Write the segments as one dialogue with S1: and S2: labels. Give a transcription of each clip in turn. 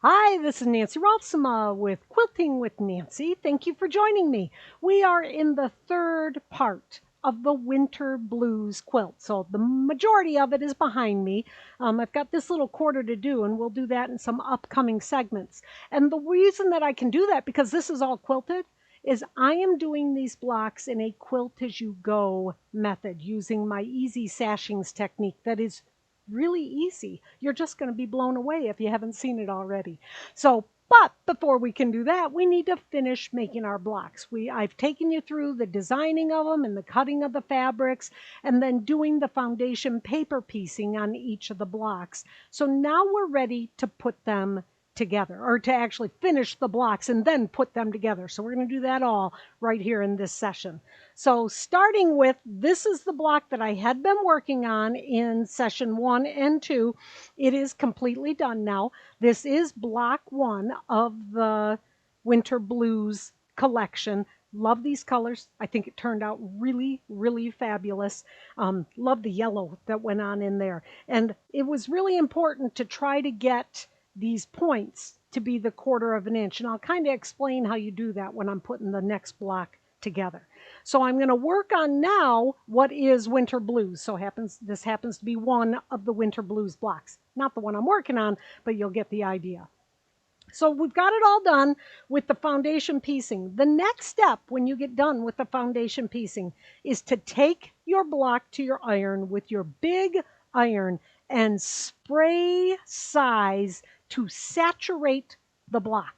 S1: Hi, this is Nancy Rolfsema with Quilting with Nancy. Thank you for joining me. We are in the third part of the Winter Blues quilt. So the majority of it is behind me. I've got this little quarter to do, and we'll do that in some upcoming segments. And the reason that I can do that, because this is all quilted, is I am doing these blocks in a quilt as you go method using my easy sashings technique that is really easy. You're just going to be blown away if you haven't seen it already. But before we can do that, we need to finish making our blocks. I've taken you through the designing of them and the cutting of the fabrics and then doing the foundation paper piecing on each of the blocks. So now we're ready to put them together, or to actually finish the blocks and then put them together. So we're going to do that all right here in this session. So starting with, this is the block that I had been working on in session 1 and 2. It is completely done now. This is block 1 of the Winter Blues collection. Love these colors. I think it turned out really, really fabulous. Love the yellow that went on in there. And it was really important to try to get these points to be the 1/4 of an inch. And I'll kind of explain how you do that when I'm putting the next block together. So I'm going to work on now what is Winter Blues. So this happens to be one of the Winter Blues blocks. Not the one I'm working on, but you'll get the idea. So we've got it all done with the foundation piecing. The next step when you get done with the foundation piecing is to take your block to your iron with your big iron and spray size to saturate the block,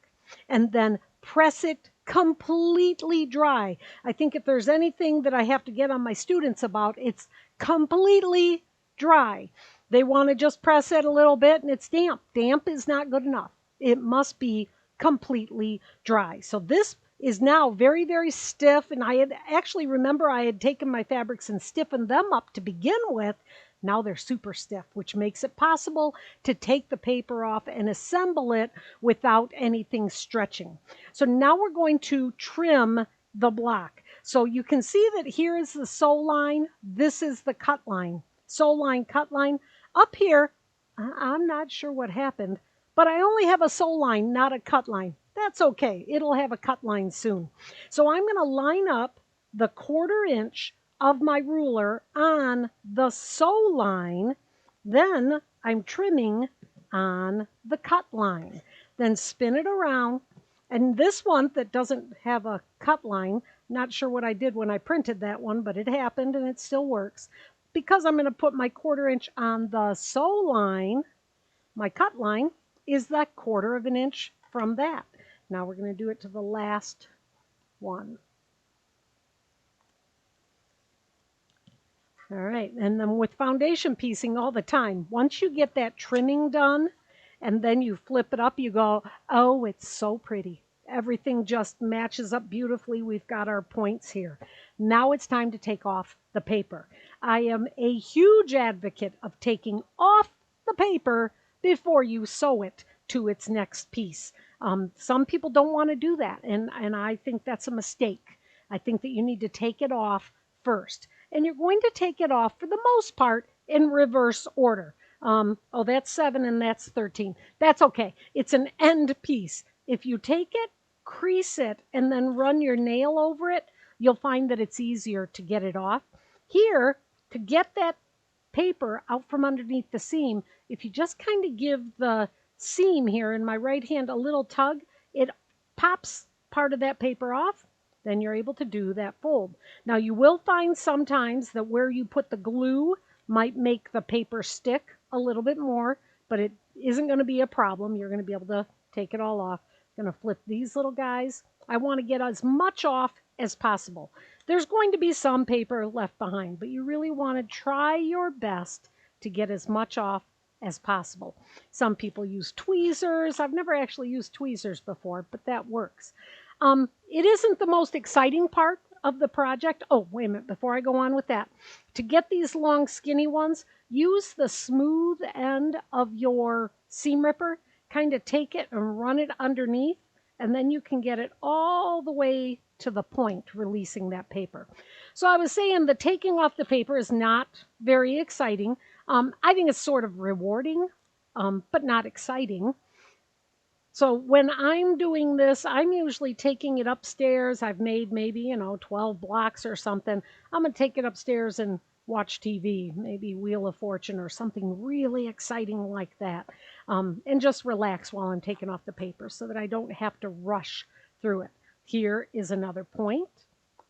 S1: and then press it completely dry. I think if there's anything that I have to get on my students about, it's completely dry. They want to just press it a little bit and it's damp. Damp is not good enough. It must be completely dry. So this is now very, very stiff, and I had actually remember I had taken my fabrics and stiffened them up to begin with. Now they're super stiff, which makes it possible to take the paper off and assemble it without anything stretching. So now we're going to trim the block. So you can see that here is the sew line. This is the cut line. Sew line, cut line. Up here, I'm not sure what happened, but I only have a sew line, not a cut line. That's okay. It'll have a cut line soon. So I'm going to line up the 1/4 inch of my ruler on the sew line. Then I'm trimming on the cut line. Then spin it around. And this one that doesn't have a cut line, not sure what I did when I printed that one, but it happened and it still works. Because I'm going to put my 1/4 inch on the sew line, my cut line is that 1/4 of an inch from that. Now we're going to do it to the last one. All right, and then with foundation piecing all the time, once you get that trimming done and then you flip it up, you go, oh, it's so pretty. Everything just matches up beautifully. We've got our points here. Now it's time to take off the paper. I am a huge advocate of taking off the paper before you sew it to its next piece. Some people don't want to do that, and I think that's a mistake. I think that you need to take it off first. And you're going to take it off, for the most part, in reverse order. Oh, that's 7 and that's 13. That's okay. It's an end piece. If you take it, crease it, and then run your nail over it, you'll find that it's easier to get it off. Here, to get that paper out from underneath the seam, if you just kind of give the seam here in my right hand a little tug, it pops part of that paper off. Then you're able to do that fold. Now you will find sometimes that where you put the glue might make the paper stick a little bit more, but it isn't going to be a problem. You're going to be able to take it all off. I'm going to flip these little guys. I want to get as much off as possible. There's going to be some paper left behind, but you really want to try your best to get as much off as possible. Some people use tweezers. I've never actually used tweezers before, but that works. It isn't the most exciting part of the project. Oh, wait a minute, before I go on with that. To get these long skinny ones, use the smooth end of your seam ripper, kind of take it and run it underneath, and then you can get it all the way to the point, releasing that paper. So I was saying the taking off the paper is not very exciting. I think it's sort of rewarding, but not exciting. So when I'm doing this, I'm usually taking it upstairs. I've made maybe, 12 blocks or something. I'm going to take it upstairs and watch TV, maybe Wheel of Fortune or something really exciting like that, and just relax while I'm taking off the paper so that I don't have to rush through it. Here is another point.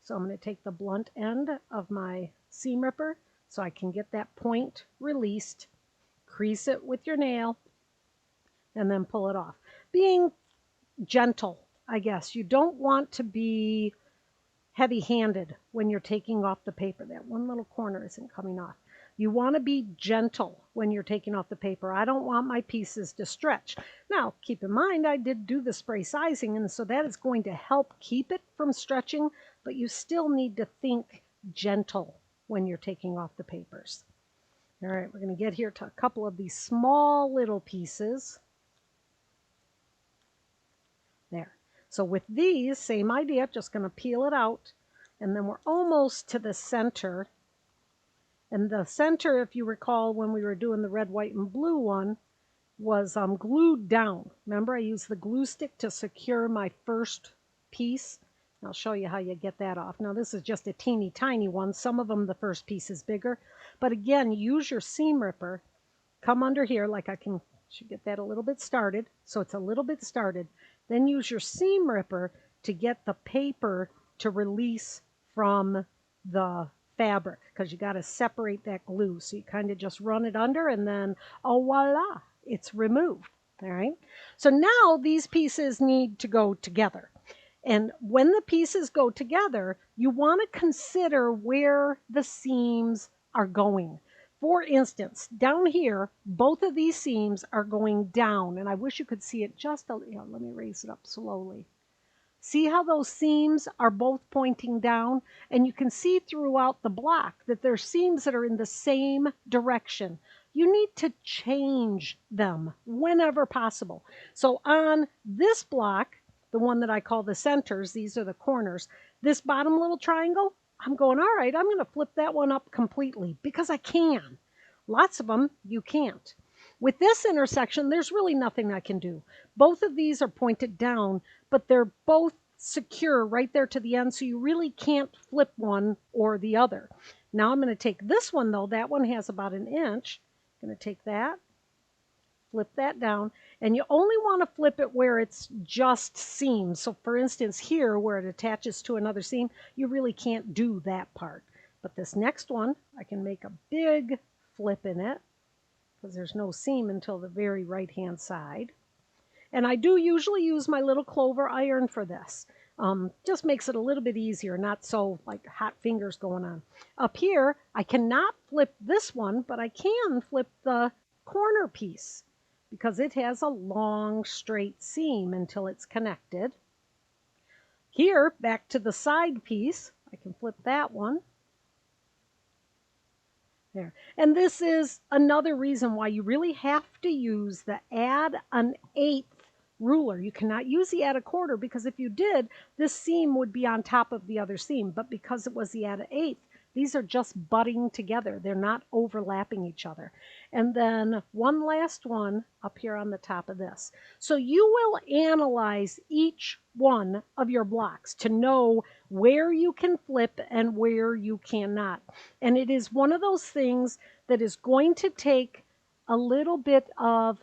S1: So I'm going to take the blunt end of my seam ripper so I can get that point released, crease it with your nail, and then pull it off. Being gentle, I guess. You don't want to be heavy-handed when you're taking off the paper. That one little corner isn't coming off. You want to be gentle when you're taking off the paper. I don't want my pieces to stretch. Now, keep in mind, I did do the spray sizing, and so that is going to help keep it from stretching, but you still need to think gentle when you're taking off the papers. All right, we're going to get here to a couple of these small little pieces. There. So with these, same idea, just going to peel it out, and then we're almost to the center. And the center, if you recall, when we were doing the red, white, and blue one, was glued down. Remember, I used the glue stick to secure my first piece. I'll show you how you get that off. Now, this is just a teeny tiny one. Some of them, the first piece is bigger. But again, use your seam ripper. Come under here, like should get that a little bit started. So it's a little bit started. Then use your seam ripper to get the paper to release from the fabric, because you got to separate that glue. So you kind of just run it under, and then, oh, voila, it's removed. All right. So now these pieces need to go together. And when the pieces go together, you want to consider where the seams are going. For instance, down here, both of these seams are going down, and I wish you could see it just a little. Let me raise it up slowly. See how those seams are both pointing down? And you can see throughout the block that there's seams that are in the same direction. You need to change them whenever possible. So on this block, the one that I call the centers, these are the corners, this bottom little triangle, I'm going, all right, I'm going to flip that one up completely because I can. Lots of them, you can't. With this intersection, there's really nothing I can do. Both of these are pointed down, but they're both secure right there to the end, so you really can't flip one or the other. Now I'm going to take this one, though. That one has about an inch. I'm going to take that, flip that down, and you only want to flip it where it's just seams. So for instance, here where it attaches to another seam, you really can't do that part. But this next one, I can make a big flip in it because there's no seam until the very right-hand side. And I do usually use my little clover iron for this. Just makes it a little bit easier, not so like hot fingers going on. Up here, I cannot flip this one, but I can flip the corner piece because it has a long straight seam until it's connected. Here, back to the side piece, I can flip that one. There. And this is another reason why you really have to use the add an eighth ruler. You cannot use the add a quarter, because if you did, this seam would be on top of the other seam. But because it was the add an eighth, these are just butting together. They're not overlapping each other. And then one last one up here on the top of this. So you will analyze each one of your blocks to know where you can flip and where you cannot. And it is one of those things that is going to take a little bit of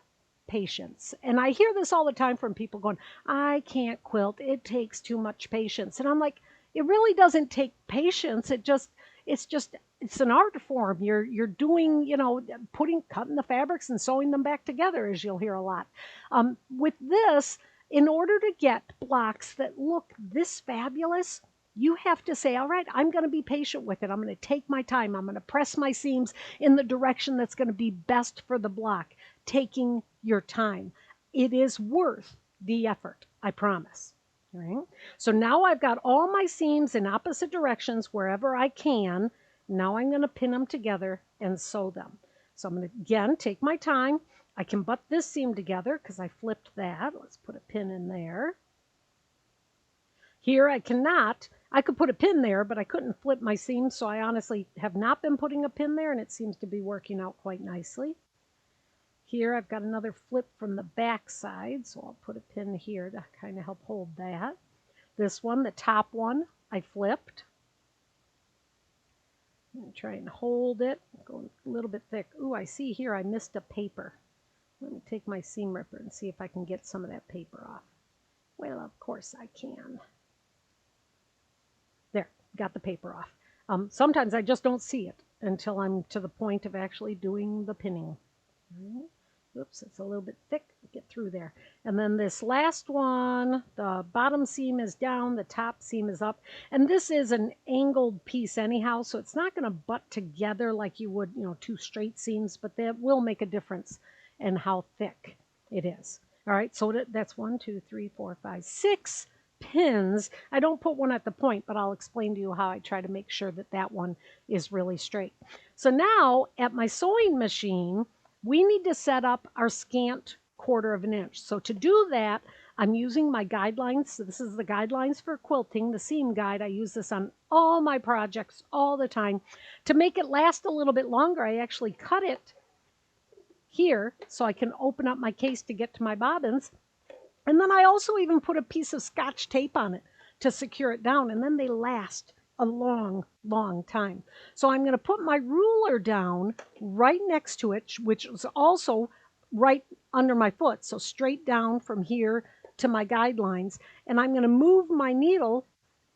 S1: patience. And I hear this all the time from people going, I can't quilt. It takes too much patience. And I'm like, it really doesn't take patience. It's an art form. You're doing, cutting the fabrics and sewing them back together, as you'll hear a lot. With this, in order to get blocks that look this fabulous, you have to say, all right, I'm going to be patient with it. I'm going to take my time. I'm going to press my seams in the direction that's going to be best for the block, taking your time. It is worth the effort, I promise. All right. So now I've got all my seams in opposite directions wherever I can. Now I'm going to pin them together and sew them. So I'm going to, again, take my time. I can butt this seam together because I flipped that. Let's put a pin in there. Here I cannot. I could put a pin there, but I couldn't flip my seam, so I honestly have not been putting a pin there, and it seems to be working out quite nicely. Here I've got another flip from the back side, so I'll put a pin here to kind of help hold that. This one, the top one, I flipped. I'm going to try and hold it, going a little bit thick. Ooh, I see here I missed a paper. Let me take my seam ripper and see if I can get some of that paper off. Well, of course I can. There, got the paper off. Sometimes I just don't see it until I'm to the point of actually doing the pinning. Oops, it's a little bit thick. Get through there. And then this last one, the bottom seam is down, the top seam is up. And this is an angled piece anyhow, so it's not going to butt together like you would, two straight seams, but that will make a difference in how thick it is. All right, so that's 1, 2, 3, 4, 5, 6 pins. I don't put one at the point, but I'll explain to you how I try to make sure that that one is really straight. So now at my sewing machine, we need to set up our scant 1/4 of an inch. So to do that, I'm using my guidelines. So this is the guidelines for quilting, the seam guide. I use this on all my projects all the time. To make it last a little bit longer, I actually cut it here so I can open up my case to get to my bobbins. And then I also even put a piece of Scotch tape on it to secure it down, and then they last a long, long time. So I'm going to put my ruler down right next to it, which is also right under my foot, so straight down from here to my guidelines. And I'm going to move my needle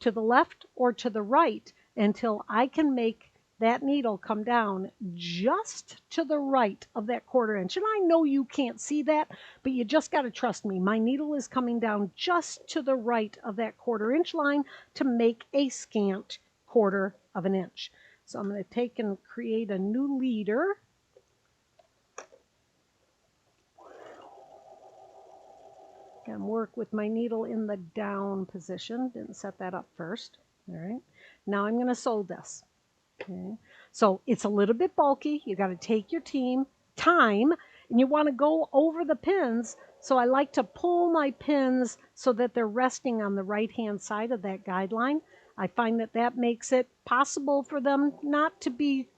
S1: to the left or to the right until I can make that needle come down just to the right of that 1/4 inch. And I know you can't see that, but you just got to trust me. My needle is coming down just to the right of that 1/4 inch line to make a scant 1/4 of an inch. So I'm going to take and create a new leader. And work with my needle in the down position. Didn't set that up first. All right. Now I'm going to sew this. Okay. So it's a little bit bulky. You got to take your time, and you want to go over the pins. So I like to pull my pins so that they're resting on the right-hand side of that guideline. I find that that makes it possible for them not to be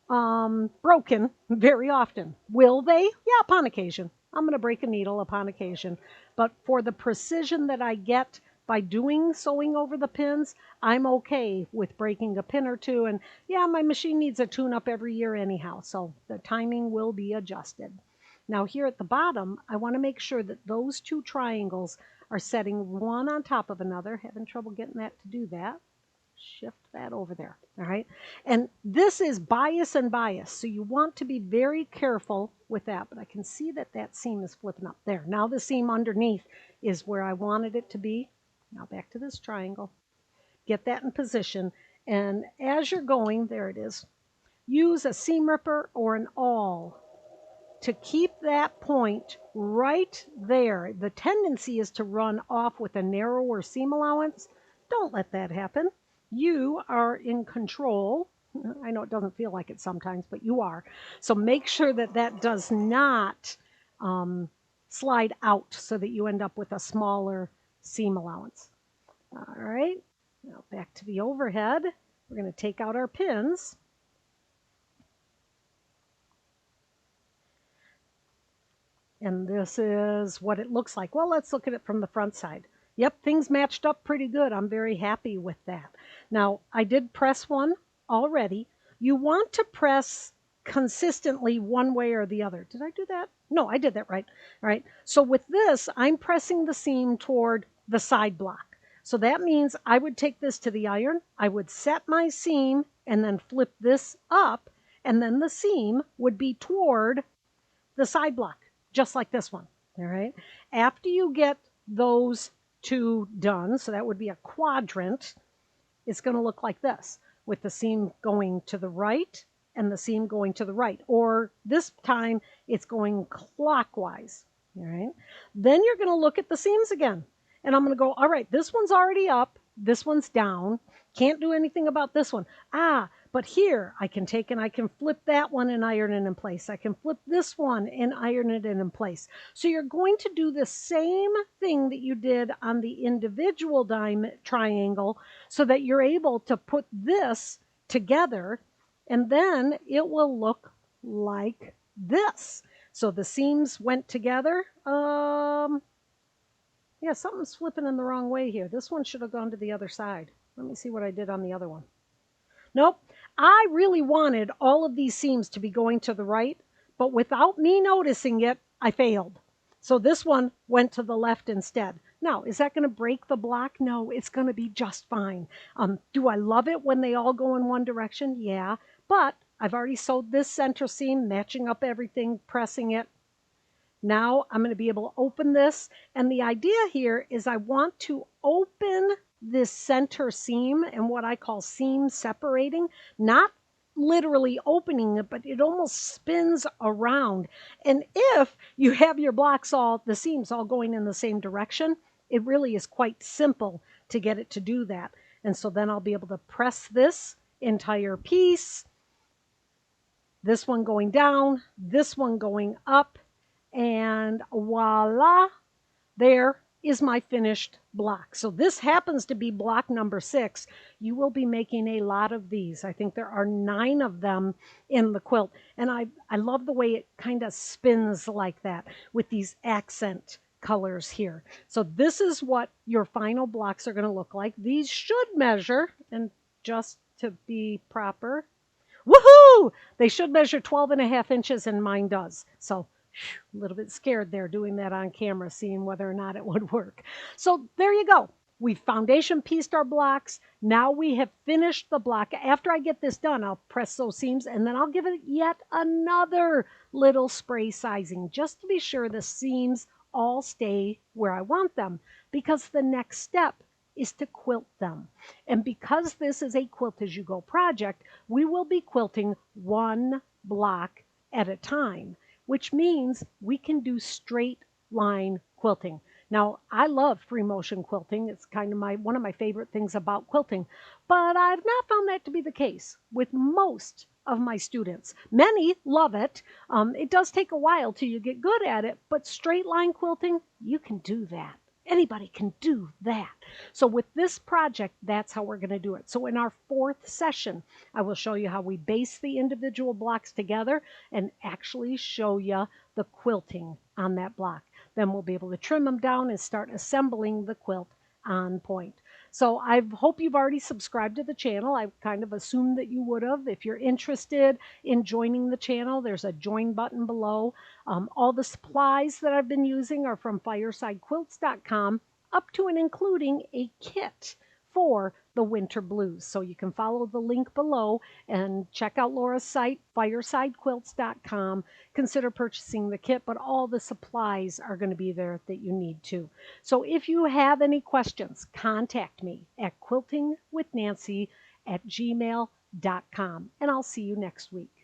S1: broken very often. Will they? Yeah, upon occasion. I'm going to break a needle upon occasion. But for the precision that I get by sewing over the pins, I'm okay with breaking a pin or two. And yeah, my machine needs a tune-up every year anyhow, so the timing will be adjusted. Now here at the bottom, I want to make sure that those 2 triangles are setting one on top of another. Having trouble getting that to do that. Shift that over there, all right? And this is bias and bias, so you want to be very careful with that. But I can see that that seam is flipping up there. Now the seam underneath is where I wanted it to be. Now back to this triangle. Get that in position, and as you're going, there it is, use a seam ripper or an awl to keep that point right there. The tendency is to run off with a narrower seam allowance. Don't let that happen. You are in control. I know it doesn't feel like it sometimes, but you are. So make sure that that does not slide out so that you end up with a smaller seam allowance. All right, now back to the overhead. We're going to take out our pins. And this is what it looks like. Well, let's look at it from the front side. Yep, things matched up pretty good. I'm very happy with that. Now, I did press one already. You want to press consistently one way or the other. Did I do that? No, I did that right. All right. So with this, I'm pressing the seam toward the side block. So that means I would take this to the iron. I would set my seam and then flip this up, and then the seam would be toward the side block, just like this one. All right. After you get those 2 done, so that would be a quadrant, it's going to look like this, with the seam going to the right and the seam going to the right, or this time it's going clockwise. All right. Then you're going to look at the seams again, and I'm going to go, all right, this one's already up, this one's down, can't do anything about this one. But here I can take and I can flip that one and iron it in place. I can flip this one and iron it in place. So you're going to do the same thing that you did on the individual triangle so that you're able to put this together, and then it will look like this. So the seams went together. Yeah, something's flipping in the wrong way here. This one should have gone to the other side. Let me see what I did on the other one. Nope. I really wanted all of these seams to be going to the right, but without me noticing it, I failed. So this one went to the left instead. Now, is that going to break the block? No, it's going to be just fine. Do I love it when they all go in one direction? Yeah, but I've already sewed this center seam, matching up everything, pressing it. Now I'm going to be able to open this. And the idea here is I want to open this center seam and what I call seam separating, not literally opening it, but it almost spins around. And if you have your blocks the seams all going in the same direction, it really is quite simple to get it to do that. And so then I'll be able to press this entire piece, this one going down, this one going up, and voila, there is my finished block. So this happens to be block number 6. You will be making a lot of these. I think there are 9 of them in the quilt. And I love the way it kind of spins like that with these accent colors here. So this is what your final blocks are going to look like. These should measure, and just to be proper, woohoo! They should measure 12.5 inches, and mine does. So a little bit scared there doing that on camera, seeing whether or not it would work. So there you go. We foundation pieced our blocks. Now we have finished the block. After I get this done, I'll press those seams and then I'll give it yet another little spray sizing just to be sure the seams all stay where I want them, because the next step is to quilt them. And because this is a Quilt As You Go project, we will be quilting one block at a time, which means we can do straight line quilting. Now, I love free motion quilting. It's kind of one of my favorite things about quilting, but I've not found that to be the case with most of my students. Many love it. It does take a while till you get good at it, but straight line quilting, you can do that. Anybody can do that. So with this project, that's how we're going to do it. So in our 4th session, I will show you how we baste the individual blocks together and actually show you the quilting on that block. Then we'll be able to trim them down and start assembling the quilt on point. So I hope you've already subscribed to the channel. I kind of assumed that you would have. If you're interested in joining the channel, there's a join button below. All the supplies that I've been using are from firesidequilts.com, up to and including a kit for the winter blues. So you can follow the link below and check out Laura's site, firesidequilts.com. Consider purchasing the kit, but all the supplies are going to be there that you need to. So if you have any questions, contact me at quiltingwithnancy@gmail.com, and I'll see you next week.